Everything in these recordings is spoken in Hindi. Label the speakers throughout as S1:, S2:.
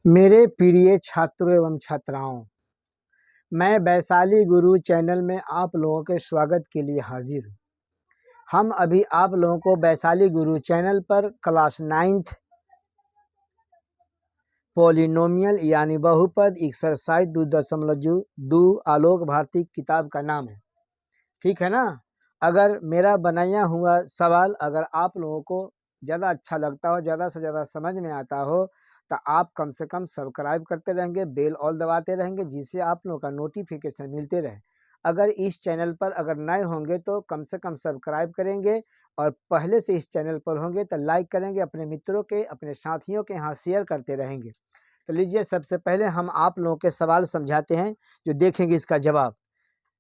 S1: मेरे प्रिय छात्रों एवं छात्राओं, मैं वैशाली गुरु चैनल में आप लोगों के स्वागत के लिए हाजिर हूँ। हम अभी आप लोगों को वैशाली गुरु चैनल पर क्लास 9th पॉलिनोमियल यानी बहुपद एक्सरसाइज 2.2 आलोक भारती किताब का नाम है। ठीक है ना। अगर मेरा बनाया हुआ सवाल अगर आप लोगों को ज़्यादा अच्छा लगता हो, ज़्यादा से ज़्यादा समझ में आता हो, तो आप कम से कम सब्सक्राइब करते रहेंगे, बेल ऑल दबाते रहेंगे, जिससे आप लोगों का नोटिफिकेशन मिलते रहे। अगर इस चैनल पर अगर नए होंगे तो कम से कम सब्सक्राइब करेंगे, और पहले से इस चैनल पर होंगे तो लाइक करेंगे, अपने मित्रों के, अपने साथियों के यहाँ शेयर करते रहेंगे। तो लीजिए, सबसे पहले हम आप लोगों के सवाल समझाते हैं, जो देखेंगे इसका जवाब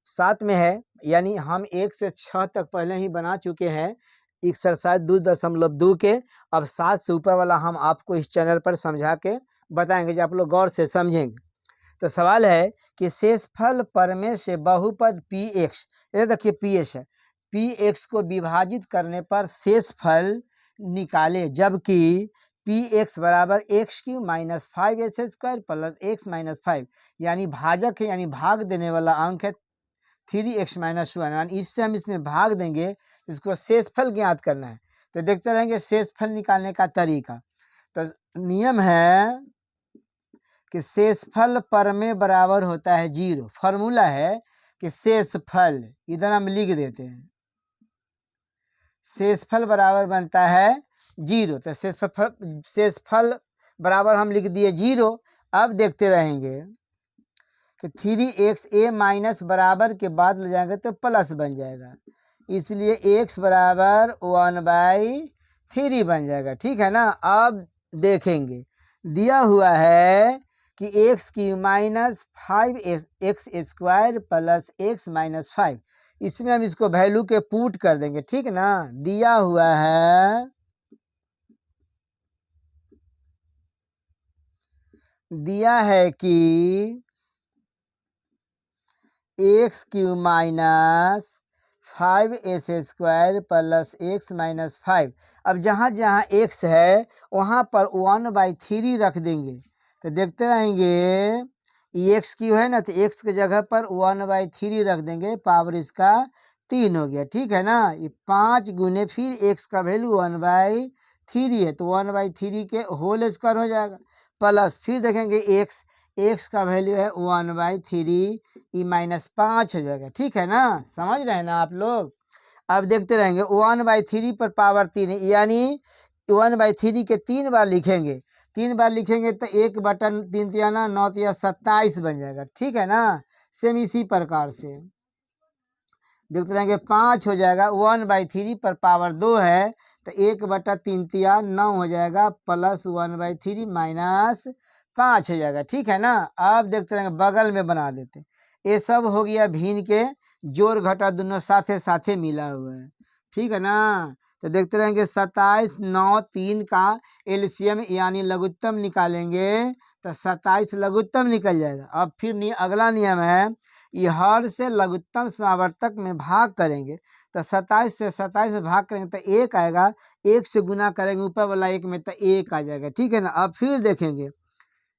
S1: साथ में है। यानी हम 1 से 6 तक पहले ही बना चुके हैं एक्सरसाइज 2.2 के। अब 7 से ऊपर वाला हम आपको इस चैनल पर समझा के बताएंगे, जो आप लोग गौर से समझेंगे। तो सवाल है कि शेषफल प्रमेय से बहुपद पी एक्स, ये देखिए पी एक्स है, पी एक्स को विभाजित करने पर शेषफल निकाले, जबकि पी एक्स बराबर x Q minus 5x² plus x minus 5, यानी भाजक है, यानी भाग देने वाला अंक है 3x-1। इससे हम इसमें भाग देंगे, इसको शेषफल ज्ञात करना है। तो देखते रहेंगे शेषफल निकालने का तरीका। तो नियम है कि शेषफल प्रमेय बराबर होता है 0। फॉर्मूला है कि शेषफल, इधर हम लिख देते हैं, शेषफल बराबर बनता है 0। तो शेषफल बराबर हम लिख दिए 0। अब देखते रहेंगे कि 3xa माइनस बराबर के बाद ले जाएंगे तो प्लस बन जाएगा, इसलिए x बराबर 1/3 बन जाएगा। ठीक है ना। अब देखेंगे दिया हुआ है कि x³ minus 5x² plus x minus 5, इसमें हम इसको वैल्यू के पुट कर देंगे। ठीक ना। दिया हुआ है कि x³ minus 5s² plus x minus 5। अब जहाँ जहाँ x है वहाँ पर 1/3 रख देंगे। तो देखते रहेंगे ये x³ है ना, तो x के जगह पर 1/3 रख देंगे, पावर इसका 3 हो गया। ठीक है ना। ये 5 गुने फिर x का वैल्यू 1/3 है, तो 1/3 के होल स्क्वायर हो जाएगा, प्लस फिर देखेंगे x का वैल्यू है 1/3, ई माइनस 5 हो जाएगा। ठीक है ना। समझ रहे हैं ना आप लोग। अब देखते रहेंगे 1/3 पर पावर 3 है, यानी 1/3 के 3 बार लिखेंगे। 3 बार लिखेंगे तो 1/3 तियाना 9 तिया 27 बन जाएगा। ठीक है ना। सेम इसी प्रकार से देखते रहेंगे 5 हो जाएगा, 1/3 पर पावर 2 है, तो 1/3 तिया 9 हो जाएगा, प्लस 1/3 माइनस 5 हो जाएगा। ठीक है ना। अब देखते रहेंगे बगल में बना देते। ये सब हो गया भिन्न के जोड़ घटा दोनों साथे साथे मिला हुआ है। ठीक है ना। तो देखते रहेंगे 27 9 3 का एलसीएम यानी लघुत्तम निकालेंगे, तो 27 लघुत्तम निकल जाएगा। अब फिर अगला नियम है, ये हर से लघुत्तम समावर्तक में भाग करेंगे, तो 27 से 27 में भाग करेंगे तो 1 आएगा, 1 से गुना करेंगे ऊपर वाला 1 में तो 1 आ जाएगा। ठीक है ना। अब फिर देखेंगे,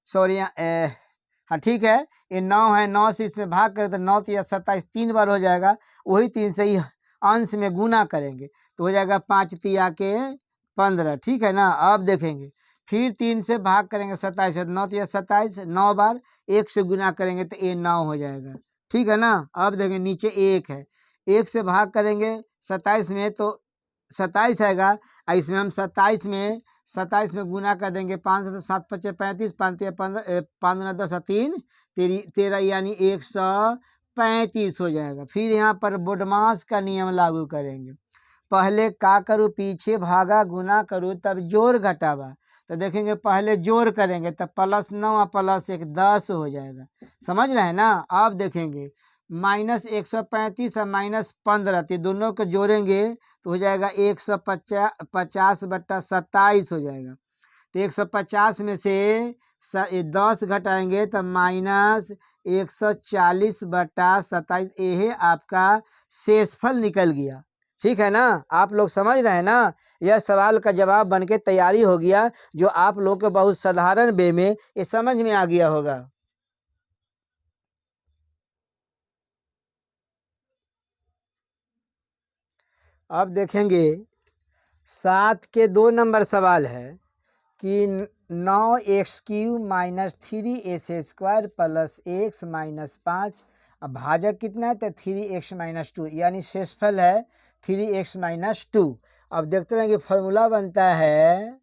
S1: सॉरी हाँ ठीक है, ये 9 है, 9 से इसमें भाग करें तो 9 या 27 3 बार हो जाएगा, वही 3 से ही अंश में गुना करेंगे तो हो जाएगा 5 तिया के 15। ठीक है ना। अब देखेंगे फिर 3 से भाग करेंगे 27, 9 या 27 9 बार, 1 से गुना करेंगे तो ये 9 हो जाएगा। ठीक है ना। अब देखेंगे नीचे 1 है, 1 से भाग करेंगे 27 में तो 27 आएगा, इसमें हम 27 में गुना कर देंगे, 5 से 7 25 35, 5 10 3 13 यानी 135 हो जाएगा। फिर यहाँ पर बोडमास का नियम लागू करेंगे, पहले का करूँ पीछे भागा गुना करूँ तब जोड़ घटावा। तो देखेंगे पहले जोड़ करेंगे तब +9 प्लस 1 10 हो जाएगा। समझ रहे हैं ना। अब देखेंगे -135 और -15, तो दोनों को जोड़ेंगे तो हो जाएगा 150/27 हो जाएगा। तो 150 में से 10 घटाएंगे तो -140/27, यह आपका शेषफल निकल गया। ठीक है ना, आप लोग समझ रहे हैं ना। यह सवाल का जवाब बन के तैयारी हो गया, जो आप लोग को बहुत साधारण वे में ये समझ में आ गया होगा। अब देखेंगे 7 के 2 नंबर सवाल है कि 9x³ - 3x² + x - 5। अब भाजक कितना है, तो 3x - 2, यानी शेषफल है 3x - 2। अब देखते रहेंगे फॉर्मूला बनता है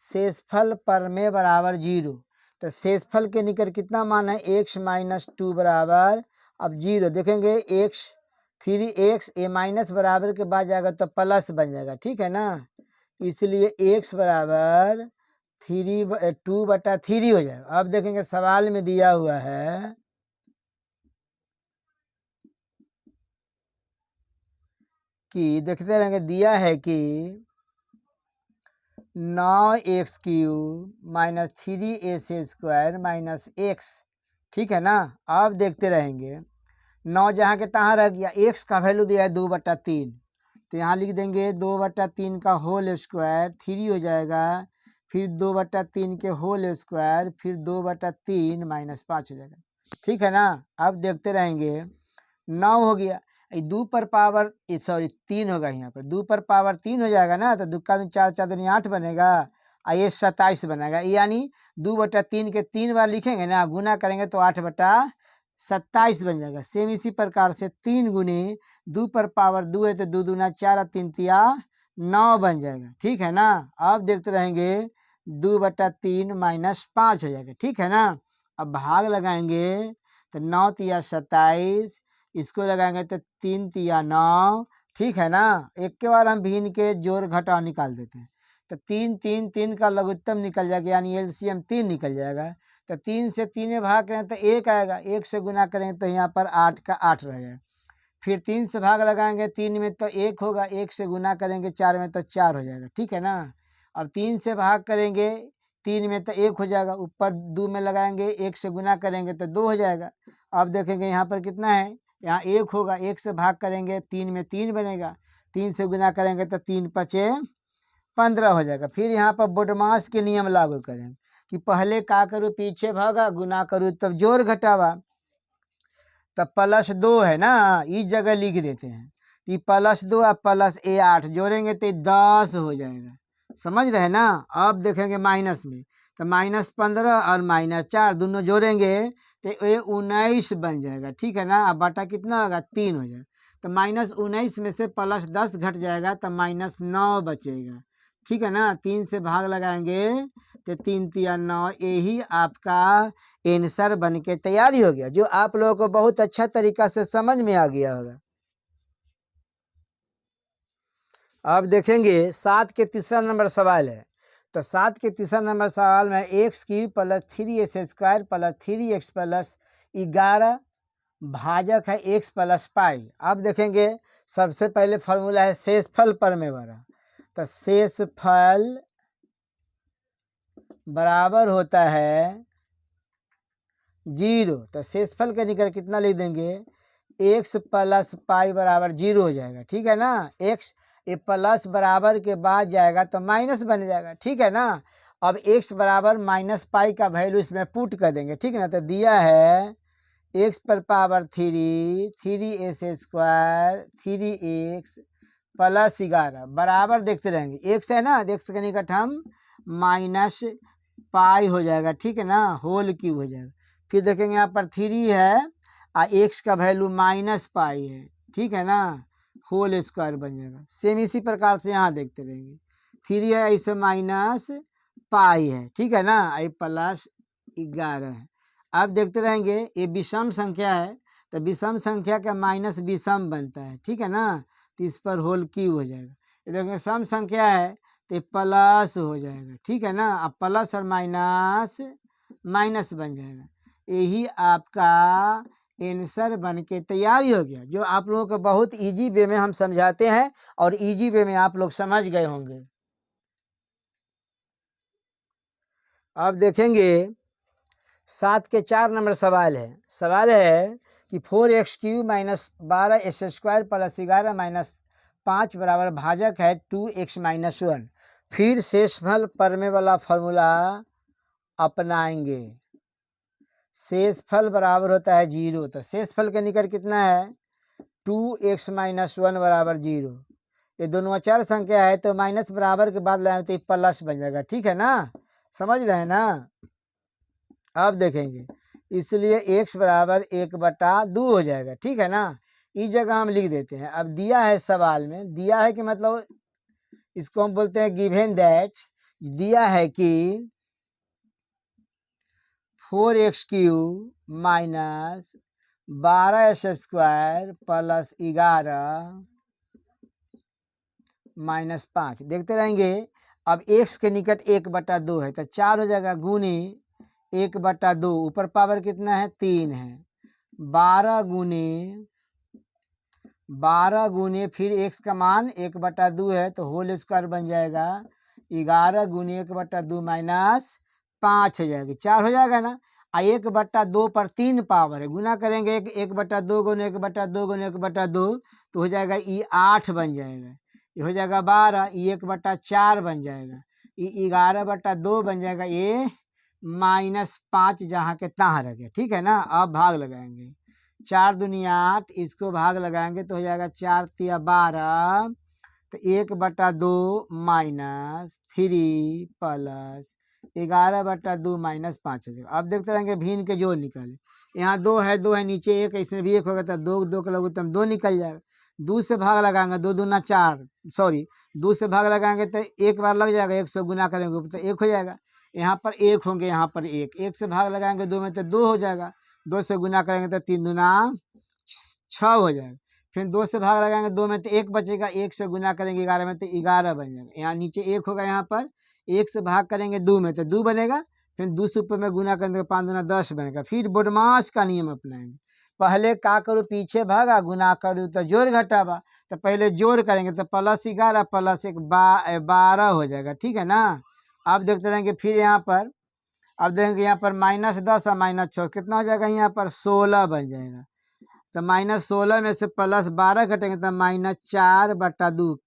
S1: शेषफल परमेय बराबर 0। तो शेषफल के निकट कितना मान है, x - 2 बराबर अब 0। देखेंगे x 3x ए माइनस बराबर के बाद जाएगा तो प्लस बन जाएगा, ठीक है ना। इसलिए x बराबर 2/3 हो जाएगा। अब देखेंगे सवाल में दिया हुआ है कि देखते रहेंगे दिया है कि 9x³ - 3x² - x, ठीक है ना। अब देखते रहेंगे 9 जहाँ के तहाँ रह गया, x का वैल्यू दिया है 2/3, तो यहाँ लिख देंगे 2/3 का होल स्क्वायर 3 हो जाएगा, फिर 2/3 के होल स्क्वायर, फिर 2/3 - 5 हो जाएगा, ठीक है ना। अब देखते रहेंगे 9 हो गया, 2 पर पावर सॉरी 3 होगा, यहाँ पर 2 पर पावर 3 हो जाएगा ना, तो 2 का 4 4 दूनी 8 बनेगा, और ये 27 बनेगा, यानी 2/3 के 3 बार लिखेंगे ना, गुना करेंगे तो 8/27 बन जाएगा। सेम इसी प्रकार से 3 गुने 2 पर पावर 2 है तो 2 दूना 4 और 3 तिया 9 बन जाएगा, ठीक है ना। अब देखते रहेंगे 2/3 - 5 हो जाएगा, ठीक है ना। अब भाग लगाएंगे तो 9 तिया 27, इसको लगाएंगे तो 3 तिया 9, ठीक है ना। एक के बार हम भिन्न के जोड़ घटाव निकाल देते हैं, तो 3 3 3 का लघुत्तम निकल जाएगा, यानी एलसीएम 3 निकल जाएगा। तो 3 से 3 में भाग करें तो 1 आएगा, 1 से गुना करेंगे तो यहाँ पर 8 का 8 रह जाएगा। फिर 3 से भाग लगाएंगे 3 में तो 1 होगा, 1 से गुना करेंगे 4 में तो 4 हो जाएगा, ठीक है ना। अब 3 से भाग करेंगे 3 में तो 1 हो जाएगा, ऊपर 2 में लगाएंगे 1 से गुना करेंगे तो 2 हो जाएगा। अब देखेंगे यहाँ पर कितना है, यहाँ 1 होगा, 1 से भाग करेंगे 3 में 3 बनेगा, 3 से गुना करेंगे तो 3 पचे 15 हो जाएगा। फिर यहाँ पर बोडमास के नियम लागू करें कि पहले का करूँ पीछे भागा, गुना करूँ तब जोड़ घटावा, तब +2 है ना, इस जगह लिख देते हैं कि +2 और +8 जोड़ेंगे तो 10 हो जाएगा, समझ रहे हैं ना। अब देखेंगे माइनस में तो -15 और -4 दोनों जोड़ेंगे तो ये 19 बन जाएगा, ठीक है ना। अब बटा कितना होगा 3 हो जाएगा, तो -19 में से +10 घट जाएगा तो -9 बचेगा, ठीक है ना। 3 से भाग लगाएंगे तो 3 तिया 9, यही आपका आंसर बन के तैयारी हो गया, जो आप लोगों को बहुत अच्छा तरीका से समझ में आ गया होगा। अब देखेंगे 7 के तीसरा नंबर सवाल है, तो 7 के तीसरा नंबर सवाल में x³ + 3x² + 3x + 11 भाजक है x + पाई। अब देखेंगे सबसे पहले फॉर्मूला है शेषफल परमेय बराबर, तो शेषफल बराबर होता है 0, तो शेषफल के निकट कितना लिख देंगे, x + पाई बराबर 0 हो जाएगा, ठीक है ना। x ये प्लस बराबर के बाद जाएगा तो माइनस बन जाएगा, ठीक है ना। अब x बराबर -पाई का वैल्यू इसमें पुट कर देंगे, ठीक है ना। तो दिया है x पर पावर 3 3x² 3x + 11 बराबर देखते रहेंगे, x है ना, x के निकट हम -पाई हो जाएगा, ठीक है ना, होल क्यूब हो जाएगा। फिर देखेंगे यहाँ पर 3 है और x का वैल्यू -पाई है, ठीक है ना, होल स्क्वायर बन जाएगा। सेम इसी प्रकार से यहाँ देखते रहेंगे 3 है, इसे -पाई है, ठीक है ना, ये +11 है। अब देखते रहेंगे ये विषम संख्या है, तो विषम संख्या का माइनस विषम बनता है, ठीक है ना, तो इस पर होल क्यूब हो जाएगा। ये देखेंगे सम संख्या है तो प्लस हो जाएगा, ठीक है ना। अब प्लस और माइनस माइनस बन जाएगा, यही आपका आंसर बन के तैयारी हो गया, जो आप लोगों को बहुत इजी वे में हम समझाते हैं और इजी वे में आप लोग समझ गए होंगे। अब देखेंगे 7 के 4 नंबर सवाल है, सवाल है कि 4x³ minus 12x² plus 11 minus 5 बराबर भाजक है 2x-1। फिर शेषफल परमे वाला फॉर्मूला अपनाएंगे। शेषफल बराबर होता है 0, तो शेषफल के निकट कितना है 2x-1 बराबर 0। ये दोनों अचर संख्या है तो माइनस बराबर के बाद लाए तो ये प्लस बन जाएगा। ठीक है ना, समझ रहे हैं ना। अब देखेंगे, इसलिए x बराबर 1/2 हो जाएगा। ठीक है ना, इस जगह हम लिख देते हैं। अब दिया है सवाल में, दिया है कि मतलब इसको हम बोलते हैं गिवन दैट, दिया है कि 4x³ minus 12x² plus 11 minus 5। देखते रहेंगे। अब x के निकट 1/2 है तो 4 हो जाएगा, गुनी 1/2, ऊपर पावर कितना है 3 है, 12 गुने फिर x का मान 1/2 है तो होल स्क्वायर बन जाएगा 11 गुने 1/2 माइनस 5 हो जाएगी, 4 हो जाएगा ना। 1/2 पर 3 पावर है, गुना करेंगे 1/2 गुने 1/2 गुने 1/2 तो हो जाएगा ये 8 बन जाएगा, ये हो जाएगा 12, ये 1/4 बन जाएगा, ये 11/2 बन जाएगा, ये -5 जहाँ के तहाँ रह गया। ठीक है ना। अब भाग लगाएंगे, 4 दूनी 8, इसको भाग लगाएंगे तो हो जाएगा 4 तिया 12, तो 1/2 माइनस 3 प्लस 11/2 माइनस 5 हो जाएगा। अब देखते रहेंगे भिन्न के जोड़ निकाले, यहाँ 2 है, 2 है नीचे 1, इसमें भी 1 होगा तो 2 2 का लघुत्तम 2 निकल जाएगा। 2 से भाग लगाएंगे, 2 दूना 4, सॉरी 2 से भाग लगाएंगे तो एक बार लग जाएगा, 1 से गुना करेंगे तो 1 हो जाएगा। यहाँ पर 1 होंगे, यहाँ पर 1 से भाग लगाएंगे 2 में तो 2 हो जाएगा, 2 से गुना करेंगे तो 3 दूना 6 हो जाएगा। फिर 2 से भाग लगाएंगे 2 में तो 1 बचेगा, 1 से गुना करेंगे 11 में तो 11 बन जाएगा। यहाँ नीचे 1 होगा, यहाँ पर 1 से भाग करेंगे 2 में तो 2 बनेगा, फिर 2 से ऊपर में गुना करेंगे 5 दूना 10 बनेगा। फिर बदमाश का नियम अपनाएंगे, पहले का करूँ पीछे भागा, गुना करूँ तो जोड़ घटावा, तो पहले जोड़ करेंगे तो प्लस 11 प्लस 1 12 हो जाएगा। ठीक है ना। अब देखते रहेंगे फिर यहाँ पर, अब देखेंगे यहाँ पर -10 और -6 कितना हो जाएगा, यहाँ पर 16 बन जाएगा। तो -16 में से +12 घटेंगे तो -4/2,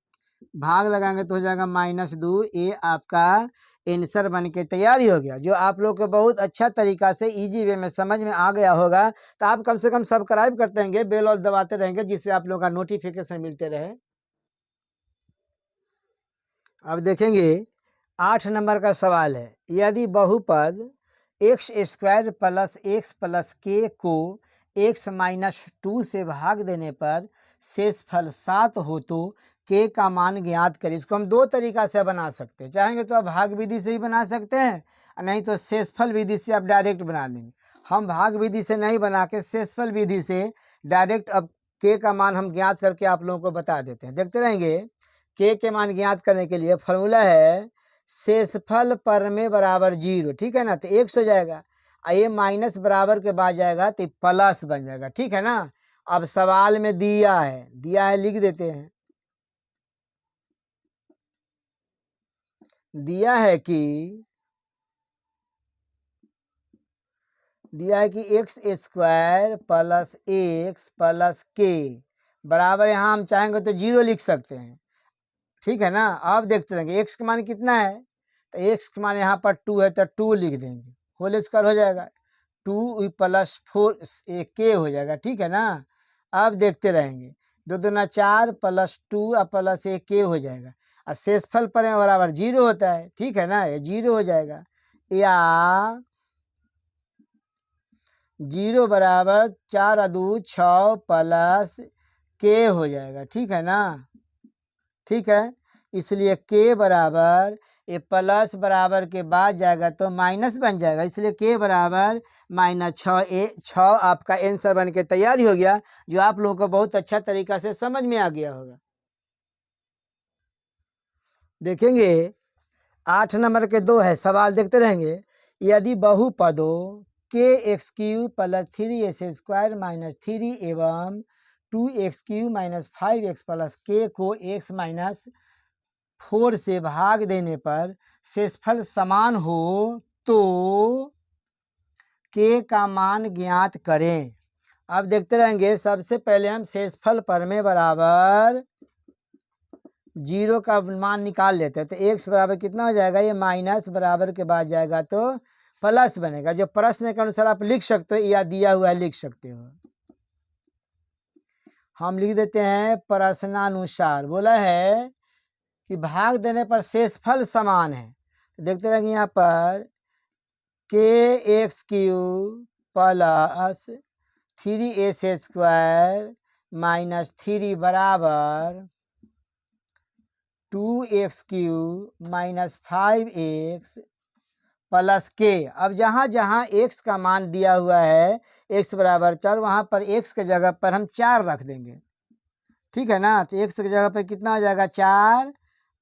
S1: भाग लगाएंगे तो हो जाएगा -2। ये आपका आंसर बन के तैयारी हो गया, जो आप लोग को बहुत अच्छा तरीका से इजी वे में समझ में आ गया होगा। तो आप कम से कम सब्सक्राइब करते रहेंगे, बेल और दबाते रहेंगे, जिससे आप लोग का नोटिफिकेशन मिलते रहे। अब देखेंगे 8 नंबर का सवाल है, यदि बहुपद x² plus x plus k को x-2 से भाग देने पर शेषफल 7 हो तो k का मान ज्ञात करें। इसको हम दो तरीका से बना सकते हैं, चाहेंगे तो आप भाग विधि से ही बना सकते हैं, नहीं तो शेषफल विधि से आप डायरेक्ट बना देंगे। हम भाग विधि से नहीं बना के शेषफल विधि से डायरेक्ट अब k का मान हम ज्ञात करके आप लोगों को बता देते हैं। देखते रहेंगे, k के मान ज्ञात करने के लिए फॉर्मूला है शेषफल परमे बराबर 0। ठीक है ना, तो 1 हो जाएगा, ये माइनस बराबर के बाद जाएगा तो प्लस बन जाएगा। ठीक है ना। अब सवाल में दिया है लिख देते हैं, दिया है कि x² plus x plus k बराबर, यहाँ हम चाहेंगे तो 0 लिख सकते हैं। ठीक है ना। अब देखते रहेंगे x का मान कितना है, तो x का मान यहाँ पर 2 है तो 2 लिख देंगे, होल स्क्वायर हो जाएगा, 2 + 4 k हो जाएगा। ठीक है ना। अब देखते रहेंगे 2 दूना 4 प्लस 2 और प्लस 1 k हो जाएगा, और शेषफल पर बराबर 0 होता है। ठीक है ना, ये 0 हो जाएगा, या 0 बराबर 4 2 6 प्लस k हो जाएगा। ठीक है ना। ठीक है, इसलिए k बराबर, ये प्लस बराबर के बाद जाएगा तो माइनस बन जाएगा, इसलिए k बराबर -6। 6 आपका आंसर बन के तैयारी हो गया, जो आप लोगों को बहुत अच्छा तरीका से समझ में आ गया होगा। देखेंगे 8 नंबर के 2 है सवाल, देखते रहेंगे, यदि बहुपदों kx³ प्लस 3x² माइनस 3 एवं 2x³ minus 5x plus k को x-4 से भाग देने पर शेषफल समान हो तो k का मान ज्ञात करें। अब देखते रहेंगे। सबसे पहले हम शेषफल परमेय बराबर 0 का मान निकाल लेते हैं। तो x बराबर कितना हो जाएगा, ये माइनस बराबर के बाद जाएगा तो प्लस बनेगा। जो प्रश्न के अनुसार आप लिख सकते हो या दिया हुआ है लिख सकते हो। हम लिख देते हैं प्रश्नानुसार बोला है कि भाग देने पर शेषफल समान है। तो देखते रहेंगे यहाँ पर के x Q plus 3s square minus 3 बराबर 2x Q minus 5x plus के। अब जहाँ जहाँ x का मान दिया हुआ है x बराबर 4, वहाँ पर x के जगह पर हम 4 रख देंगे। ठीक है ना। तो x की जगह पर कितना हो जाएगा 4,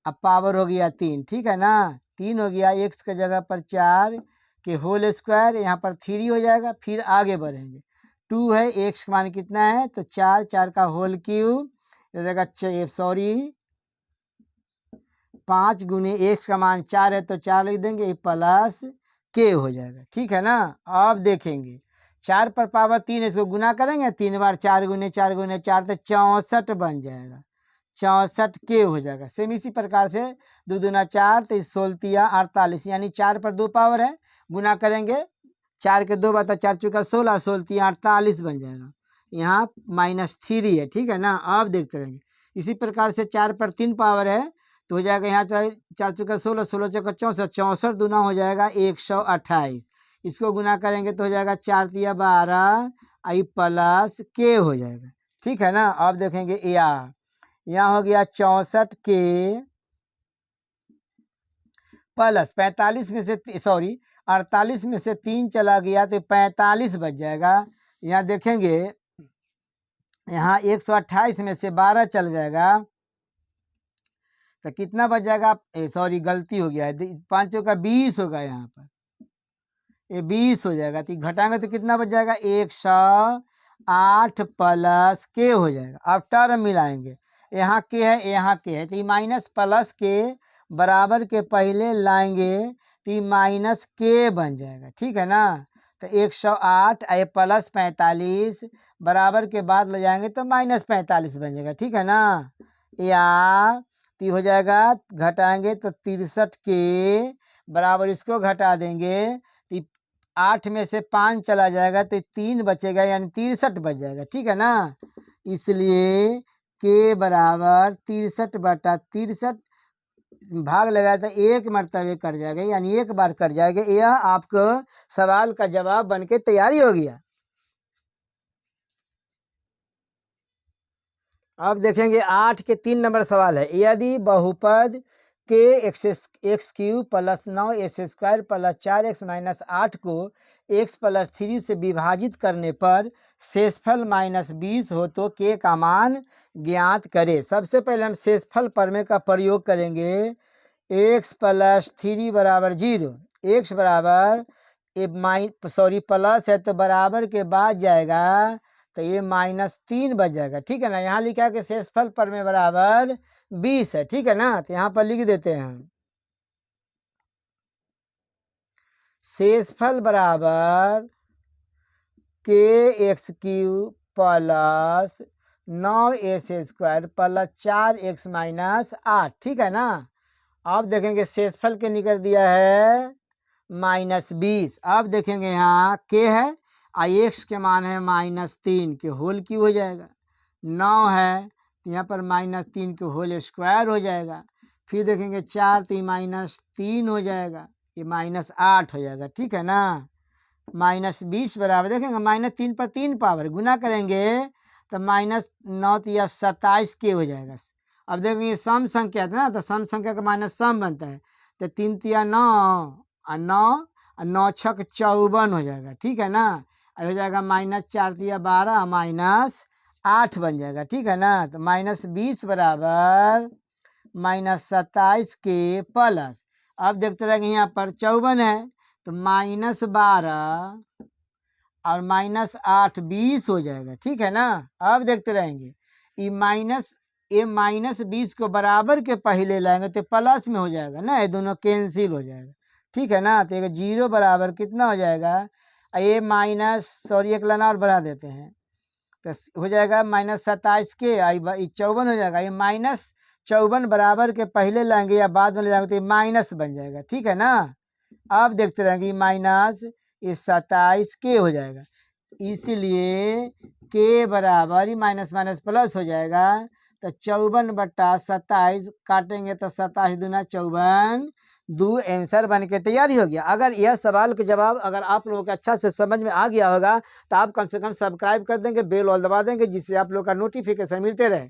S1: अब पावर हो गया 3। ठीक है ना, 3 हो गया। x की जगह पर 4 के होल स्क्वायर, यहाँ पर 3 हो जाएगा। फिर आगे बढ़ेंगे, 2 है, x का मान कितना है तो 4, 4 का होल क्यूब हो जाएगा 5 गुने x का मान 4 है तो 4 लिख देंगे प्लस के हो जाएगा। ठीक है ना। अब देखेंगे 4 पर पावर 3, इसको गुना करेंगे 3 बार 4 गुने 4 गुने 4 तो 64 बन जाएगा। 64 के हो जाएगा। सेम इसी प्रकार से 2 दूना 4 तो 16 48, यानी 4 पर 2 पावर है, गुना करेंगे 4 के 2 बार तो 4 चुका 16, 16 48 बन जाएगा। यहाँ -3 है। ठीक है ना। अब देखते रहेंगे इसी प्रकार से 4 पर 3 पावर है तो हो जाएगा यहाँ 4 चुका 16, 16 चौका 64, 64 दूना हो जाएगा 128। इसको गुना करेंगे तो हो जाएगा 4 तिया 12 आई प्लस के हो जाएगा। ठीक है ना। अब देखेंगे यहाँ हो गया 64 के प्लस 45 में से 48 में से 3 चला गया तो 45 बच जाएगा। यहाँ देखेंगे यहाँ 128 में से 12 चल जाएगा तो कितना बच जाएगा, गलती हो गया है, 5 का 20 होगा। यहाँ पर ये 20 हो जाएगा। तो घटाएंगे तो कितना बच जाएगा 108 प्लस के हो जाएगा। अब टर्म मिलाएंगे, यहाँ के है यहाँ के है तो ये माइनस प्लस के बराबर के पहले लाएंगे तो ये माइनस के बन जाएगा। ठीक है ना। तो 108 आई प्लस 45 बराबर के बाद ले जाएंगे तो माइनस 45 बन जाएगा। ठीक है ना। या तो हो जाएगा, घटाएंगे तो 63 के बराबर इसको घटा देंगे तो 8 में से 5 चला जाएगा तो 3 बचेगा, यानी 63 बच जाएगा। ठीक है ना। इसलिए के बराबर 63 बटा 63 भाग लगाया तो 1 मरतबे कर जाएगा, यानी 1 बार कर जाएगा। यह आपको सवाल का जवाब बन के तैयारी हो गया। अब देखेंगे 8 के 3 नंबर सवाल है। यदि बहुपद के x cube plus 9s square plus 4x minus 8 को x प्लस 3 से विभाजित करने पर शेषफल -20 हो तो के का मान ज्ञात करें। सबसे पहले हम शेषफल प्रमेय का प्रयोग करेंगे। x प्लस 3 बराबर 0, x बराबर प्लस है तो बराबर के बाद जाएगा तो ये -3 बच जाएगा। ठीक है ना। यहाँ लिखा है कि शेषफल प्रमेय बराबर 20 है। ठीक है ना। तो यहाँ पर लिख देते हैं शेषफल बराबर के x cube plus 9s square plus 4x minus 8। ठीक है ना। अब देखेंगे शेषफल के निकल दिया है -20। अब देखेंगे यहाँ के है x के मान है -3 के होल क्यूब हो जाएगा। 9 है तो यहाँ पर -3 के होल स्क्वायर हो जाएगा। फिर देखेंगे 4 तो -3 हो जाएगा, ये -8 हो जाएगा। ठीक है ना। -20 बराबर देखेंगे -3 पर 3 पावर गुना करेंगे तो -9 तो यह 27 के हो जाएगा। अब देखेंगे सम संख्या था ना, तो सम संख्या का माइनस सम बनता है तो 3 तिया 9 और 9 और 9 छक 54 हो जाएगा। ठीक है ना। हो जाएगा -4 तिया 12 -8 बन जाएगा। ठीक है ना। तो -20 बराबर -27 के प्लस, अब देखते रहेंगे यहाँ पर 54 है तो -12 और -8 20 हो जाएगा। ठीक है ना। अब देखते रहेंगे ये -20 को बराबर के पहले लाएंगे तो प्लस में हो जाएगा ना, ये दोनों कैंसिल हो जाएगा। ठीक है ना। तो एक 0 बराबर कितना हो जाएगा, ये एक लाना और बढ़ा देते हैं तो हो जाएगा -27 के 54 हो जाएगा। ये -54 बराबर के पहले लाएंगे या बाद में ले जाएंगे तो ये माइनस बन जाएगा, ठीक है ना। अब देखते रहेंगे माइनस ये 27 के हो जाएगा, इसलिए के बराबर ही माइनस माइनस प्लस हो जाएगा। तो 54/27 काटेंगे तो 27 दूना 54, 2 आंसर बन के तैयारी हो गया। अगर यह सवाल के जवाब अगर आप लोगों को अच्छा से समझ में आ गया होगा तो आप कम से कम सब्सक्राइब कर देंगे, बेल ऑल दबा देंगे, जिससे आप लोग का नोटिफिकेशन मिलते रहे।